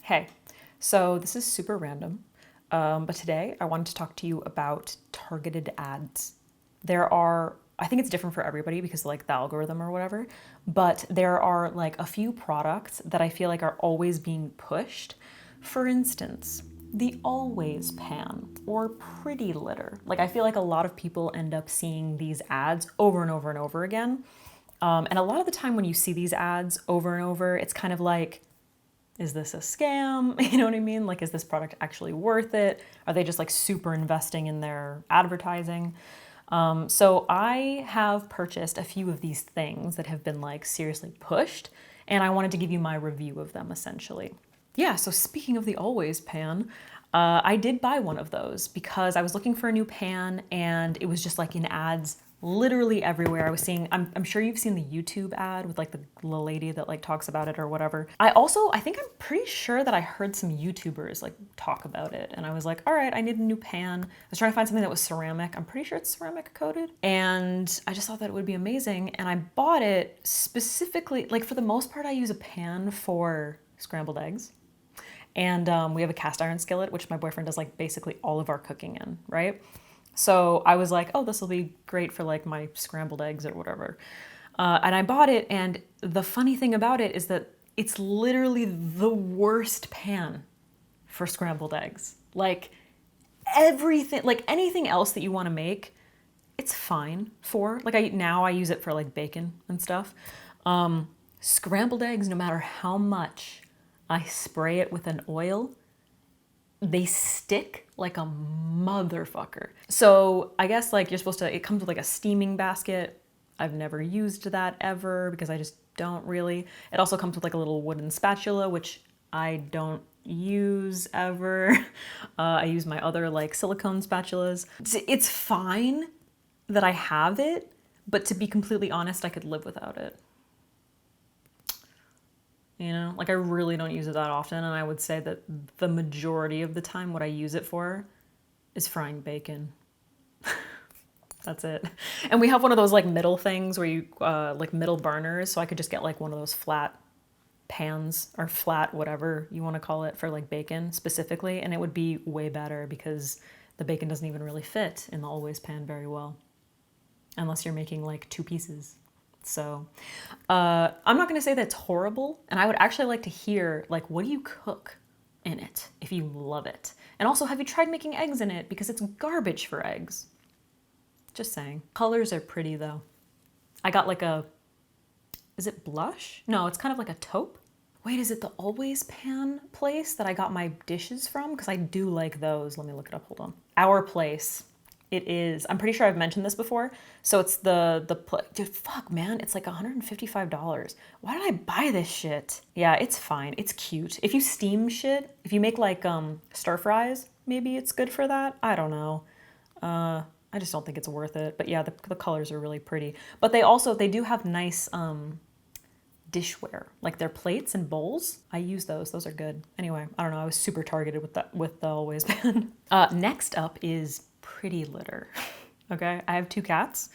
Hey, so this is super random, but today I wanted to talk to you about targeted ads. There are, I think it's different for everybody because like the algorithm or whatever, but there are like a few products that I feel like are always being pushed. For instance, the Always Pan or Pretty Litter. Like I feel like a lot of people end up seeing these ads over and over and over again. And a lot of the time when you see these ads over and over, it's kind of like, is this a scam? You know what I mean? Like, is this product actually worth it? Are they just like super investing in their advertising? So I have purchased a few of these things that have been like seriously pushed, and I wanted to give you my review of them essentially. Yeah, so speaking of the Always Pan, I did buy one of those because I was looking for a new pan and it was just like in ads literally everywhere. I was seeing, I'm sure you've seen the YouTube ad with like the lady that like talks about it or whatever. I think I'm pretty sure that I heard some YouTubers like talk about it and I was like, all right, I need a new pan. I was trying to find something that was ceramic. I'm pretty sure it's ceramic coated. And I just thought that it would be amazing. And I bought it specifically, like for the most part, I use a pan for scrambled eggs. And we have a cast iron skillet, which my boyfriend does like basically all of our cooking in, right? So I was like, oh, this will be great for like my scrambled eggs or whatever. And I bought it, and the funny thing about it is that it's literally the worst pan for scrambled eggs. Like everything, like anything else that you want to make, it's fine for. Like I use it for like bacon and stuff. Scrambled eggs, no matter how much I spray it with an oil, they stick like a motherfucker. So I guess like you're supposed to, it comes with like a steaming basket. I've never used that ever because I just don't really. It also comes with like a little wooden spatula, which I don't use ever. I use my other like silicone spatulas. It's fine that I have it, but to be completely honest, I could live without it. You know, like I really don't use it that often, and I would say that the majority of the time what I use it for is frying bacon. That's it. And we have one of those like middle things where you like middle burners, so I could just get like one of those flat pans or flat whatever you want to call it for like bacon specifically, and it would be way better because the bacon doesn't even really fit in the Always Pan very well unless you're making like two pieces. So I'm not going to say that's horrible, and I would actually like to hear like what do you cook in it if you love it, and also have you tried making eggs in it because it's garbage for eggs. Just saying. Colors are pretty though. I got like a, is it blush? No, it's kind of like a taupe. Wait, is it the Always Pan place that I got my dishes from? Because I do like those. Let me look it up. Hold on. Our Place. It is. I'm pretty sure I've mentioned this before. So it's dude, fuck, man. It's like $155. Why did I buy this shit? Yeah, it's fine. It's cute. If you steam shit, if you make like stir fries, maybe it's good for that. I don't know. I just don't think it's worth it. But yeah, the colors are really pretty. But they do have nice dishware, like their plates and bowls. I use those. Those are good. Anyway, I don't know. I was super targeted with the Always Pan. Next up is Pretty Litter. Okay, I have two cats.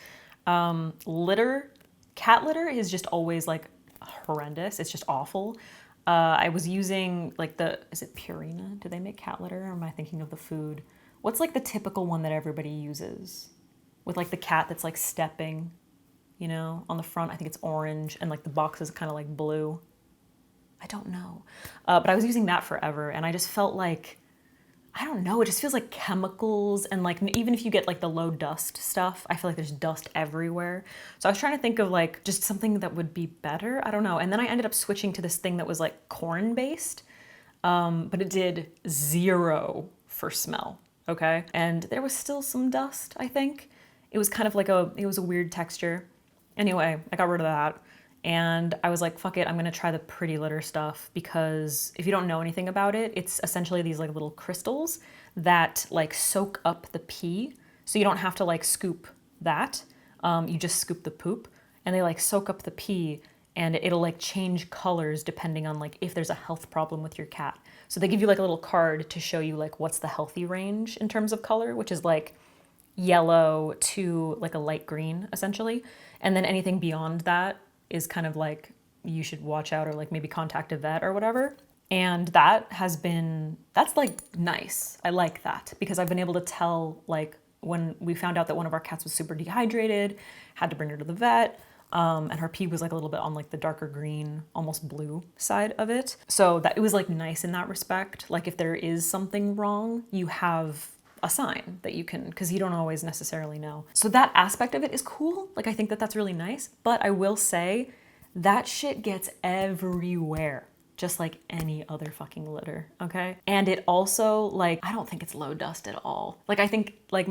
Cat litter is just always like horrendous. It's just awful. I was using like is it Purina? Do they make cat litter, or am I thinking of the food? What's like the typical one that everybody uses with like the cat that's like stepping, you know, on the front? I think it's orange, and like the box is kind of like blue. I don't know. But I was using that forever, and I just felt like, I don't know, it just feels like chemicals, and like even if you get like the low dust stuff, I feel like there's dust everywhere. So I was trying to think of like just something that would be better. I don't know. And then I ended up switching to this thing that was like corn based, but it did 0 for smell. Okay. And there was still some dust, I think. It was kind of like it was a weird texture. Anyway, I got rid of that. And I was like, fuck it, I'm gonna try the Pretty Litter stuff, because if you don't know anything about it, it's essentially these like little crystals that like soak up the pee. So you don't have to like scoop that. You just scoop the poop, and they like soak up the pee, and it'll like change colors depending on like if there's a health problem with your cat. So they give you like a little card to show you like what's the healthy range in terms of color, which is like yellow to like a light green essentially. And then anything beyond that is kind of like you should watch out or like maybe contact a vet or whatever. And that's like nice. I like that because I've been able to tell, like, when we found out that one of our cats was super dehydrated, had to bring her to the vet, and her pee was like a little bit on like the darker green, almost blue side of it. So that it was like nice in that respect. Like if there is something wrong, you have a sign that you can, because you don't always necessarily know. So that aspect of it is cool. Like I think that that's really nice, but I will say that shit gets everywhere, just like any other fucking litter, okay? And it also, like, I don't think it's low dust at all. Like I think like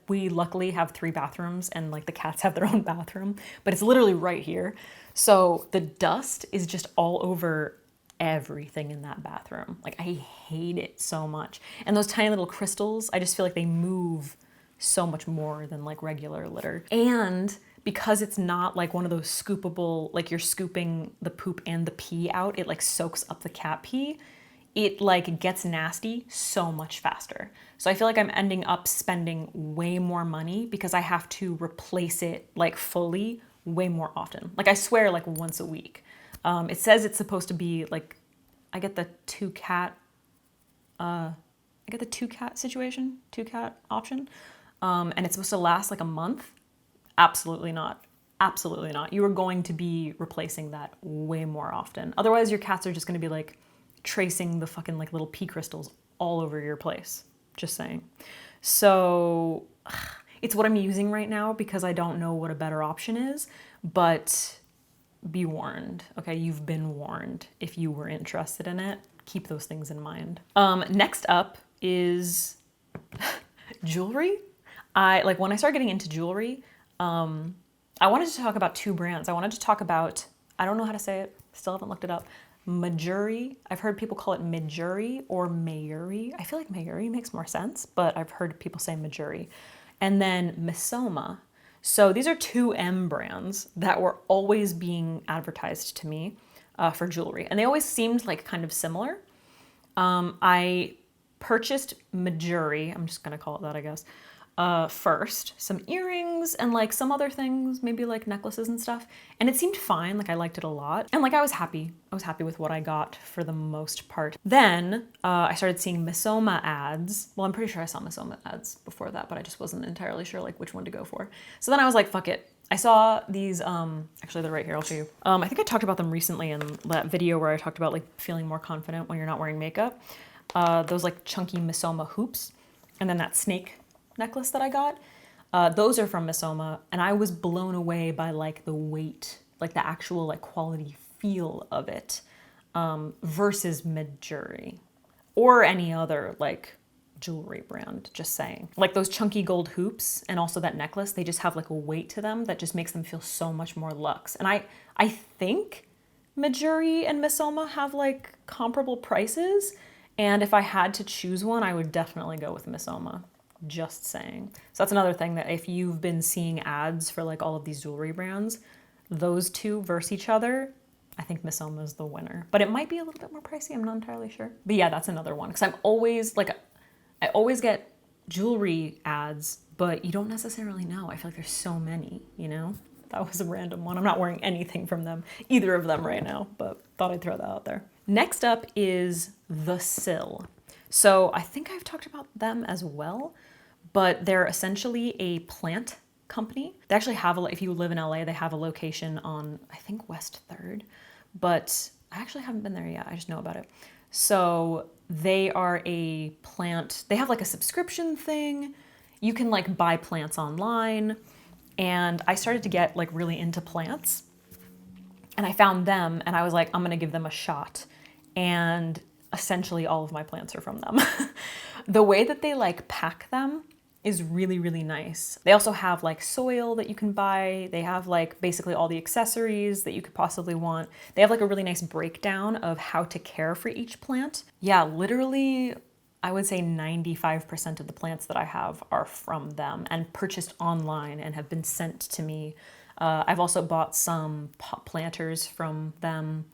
we luckily have 3 bathrooms and like the cats have their own bathroom, but it's literally right here. So the dust is just all over everything in that bathroom. Like I hate it so much. And those tiny little crystals, I just feel like they move so much more than like regular litter. And because it's not like one of those scoopable, like you're scooping the poop and the pee out, it like soaks up the cat pee. It like gets nasty so much faster. So I feel like I'm ending up spending way more money because I have to replace it like fully way more often. Like I swear like once a week. It says it's supposed to be like, I get the 2-cat situation, 2-cat option. And it's supposed to last like a month. Absolutely not. Absolutely not. You are going to be replacing that way more often. Otherwise, your cats are just going to be like tracing the fucking like little pee crystals all over your place. Just saying. So it's what I'm using right now because I don't know what a better option is, but be warned. Okay, you've been warned. If you were interested in it, keep those things in mind. Next up is jewelry. When I started getting into jewelry, I wanted to talk about 2 brands. I wanted to talk about, I don't know how to say it, still haven't looked it up. Majuri. I've heard people call it Majuri or Mayuri. I feel like Mayuri makes more sense, but I've heard people say Majuri. And then Misoma. So these are 2 M brands that were always being advertised to me for jewelry. And they always seemed like kind of similar. I purchased Majuri, I'm just gonna call it that, I guess, first, some earrings and like some other things, maybe like necklaces and stuff. And it seemed fine, like I liked it a lot. And like I was happy with what I got for the most part. Then I started seeing Misoma ads. Well, I'm pretty sure I saw Misoma ads before that, but I just wasn't entirely sure like which one to go for. So then I was like, fuck it. I saw these, actually they're right here, I'll show you. I think I talked about them recently in that video where I talked about like feeling more confident when you're not wearing makeup. Those like chunky Misoma hoops. And then that snake necklace that I got, those are from Misoma, and I was blown away by like the weight, like the actual like quality feel of it, versus Majuri or any other like jewelry brand, just saying. Like those chunky gold hoops and also that necklace, they just have like a weight to them that just makes them feel so much more luxe. And I think Majuri and Misoma have like comparable prices, and if I had to choose one, I would definitely go with Misoma. Just saying. So that's another thing, that if you've been seeing ads for like all of these jewelry brands, those 2 versus each other, I think Misoma is the winner. But it might be a little bit more pricey, I'm not entirely sure. But yeah, that's another one. Because I always get jewelry ads, but you don't necessarily know. I feel like there's so many, you know? That was a random one. I'm not wearing anything from them, either of them right now, but thought I'd throw that out there. Next up is The Sill. So I think I've talked about them as well, but they're essentially a plant company. They actually have if you live in LA, they have a location on, I think, West 3rd, but I actually haven't been there yet. I just know about it. So they are a plant, they have like a subscription thing. You can like buy plants online. And I started to get like really into plants, and I found them and I was like, I'm gonna give them a shot. And essentially all of my plants are from them. The way that they like pack them is really, really nice. They also have like soil that you can buy. They have like basically all the accessories that you could possibly want. They have like a really nice breakdown of how to care for each plant. Yeah, literally, I would say 95% of the plants that I have are from them and purchased online and have been sent to me. I've also bought some pot planters from them.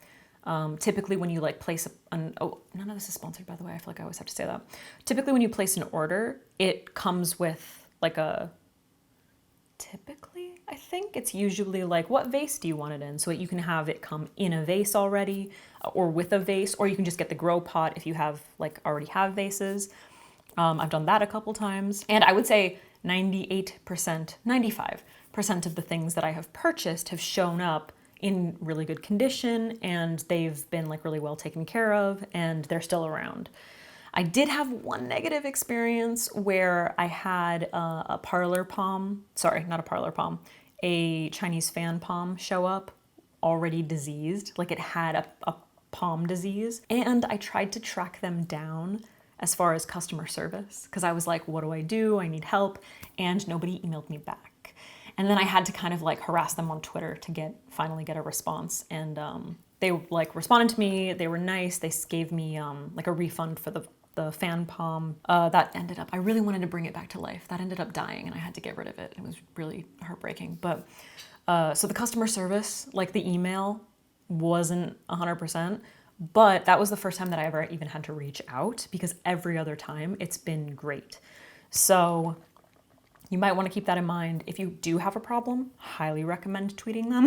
Typically when you like place oh, none of this is sponsored, by the way. I feel like I always have to say that. Typically when you place an order, it comes with like typically, I think it's usually like, what vase do you want it in? So that you can have it come in a vase already or with a vase, or you can just get the grow pot if you have like already have vases. I've done that a couple times. And I would say 98%, 95% of the things that I have purchased have shown up in really good condition, and they've been like really well taken care of, and they're still around. I did have one negative experience where I had a parlor palm, sorry, not a parlor palm, a Chinese fan palm show up already diseased, like it had a palm disease. And I tried to track them down as far as customer service, because I was like, what do? I need help. And nobody emailed me back. And then I had to kind of like harass them on Twitter to finally get a response. And they like responded to me. They were nice. They gave me like a refund for the fan palm. That ended up, I really wanted to bring it back to life. That ended up dying and I had to get rid of it. It was really heartbreaking. But so the customer service, like the email wasn't 100%, but that was the first time that I ever even had to reach out, because every other time it's been great. So you might want to keep that in mind. If you do have a problem, highly recommend tweeting them.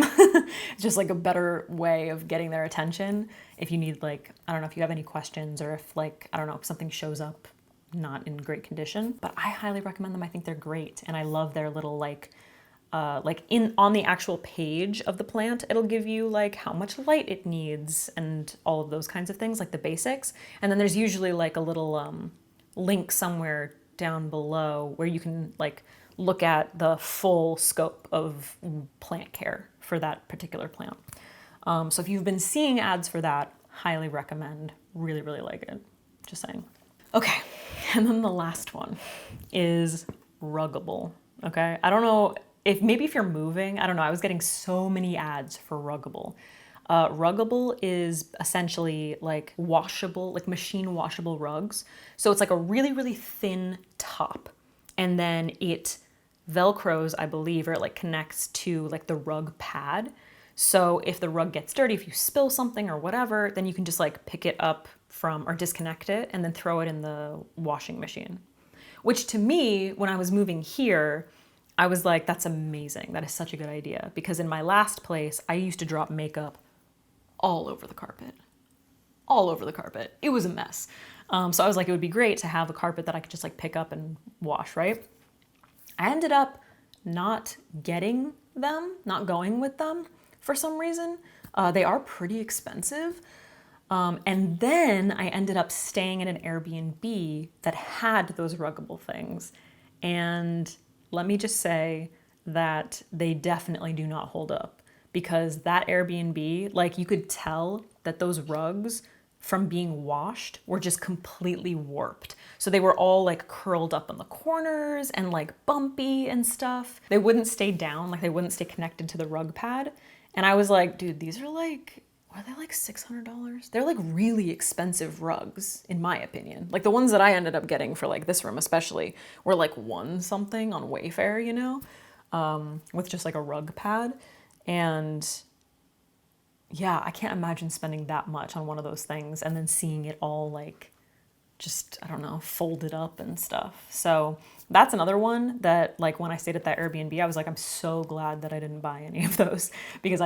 It's just like a better way of getting their attention. If you need like, I don't know if you have any questions, or if like, I don't know, if something shows up not in great condition, but I highly recommend them. I think they're great. And I love their little like on the actual page of the plant, it'll give you like how much light it needs and all of those kinds of things, like the basics. And then there's usually like a little link somewhere down below where you can like look at the full scope of plant care for that particular plant. So if you've been seeing ads for that, highly recommend. Really, really like it. Just saying. Okay, and then the last one is Ruggable. Okay, I don't know if you're moving, I don't know, I was getting so many ads for Ruggable. Ruggable is essentially like washable, like machine washable rugs. So it's like a really, really thin top, and then it Velcros, I believe, or it like connects to like the rug pad. So if the rug gets dirty, if you spill something or whatever, then you can just like pick it up or disconnect it and then throw it in the washing machine. Which to me, when I was moving here, I was like, that's amazing. That is such a good idea. Because in my last place, I used to drop makeup all over the carpet. All over the carpet. It was a mess. So I was like, it would be great to have a carpet that I could just like pick up and wash, right? I ended up not getting them, not going with them for some reason. They are pretty expensive. And then I ended up staying in an Airbnb that had those Ruggable things. And let me just say that they definitely do not hold up, because that Airbnb, like you could tell that those rugs from being washed were just completely warped. So they were all like curled up in the corners and like bumpy and stuff. They wouldn't stay down, like they wouldn't stay connected to the rug pad. And I was like, dude, these are like, are they like $600? They're like really expensive rugs, in my opinion. Like the ones that I ended up getting for like this room especially were like one something on Wayfair, you know, with just like a rug pad. And yeah, I can't imagine spending that much on one of those things and then seeing it all like just, I don't know, folded up and stuff. So that's another one that like when I stayed at that Airbnb, I was like, I'm so glad that I didn't buy any of those, because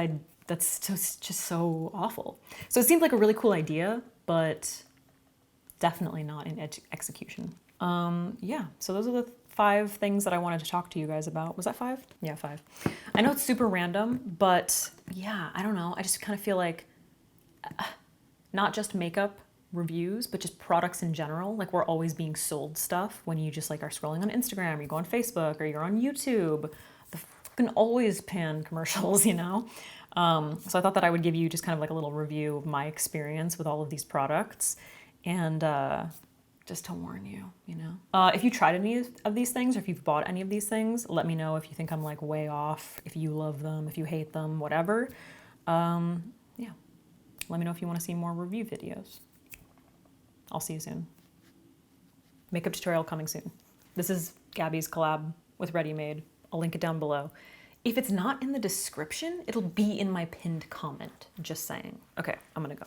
that's just so awful. So it seemed like a really cool idea, but definitely not in execution. Yeah, so those are the 5 things that I wanted to talk to you guys about. Was that 5? Yeah, 5. I know it's super random, but yeah, I don't know. I just kind of feel like not just makeup reviews, but just products in general. Like we're always being sold stuff when you just like are scrolling on Instagram, or you go on Facebook, or you're on YouTube. The fucking always pan commercials, you know? So I thought that I would give you just kind of like a little review of my experience with all of these products, and just to warn you, you know. If you tried any of these things, or if you've bought any of these things, let me know if you think I'm like way off, if you love them, if you hate them, whatever. Yeah, let me know if you want to see more review videos. I'll see you soon. Makeup tutorial coming soon. This is Gabby's collab with Ready Made. I'll link it down below. If it's not in the description, it'll be in my pinned comment. Just saying. Okay, I'm gonna go.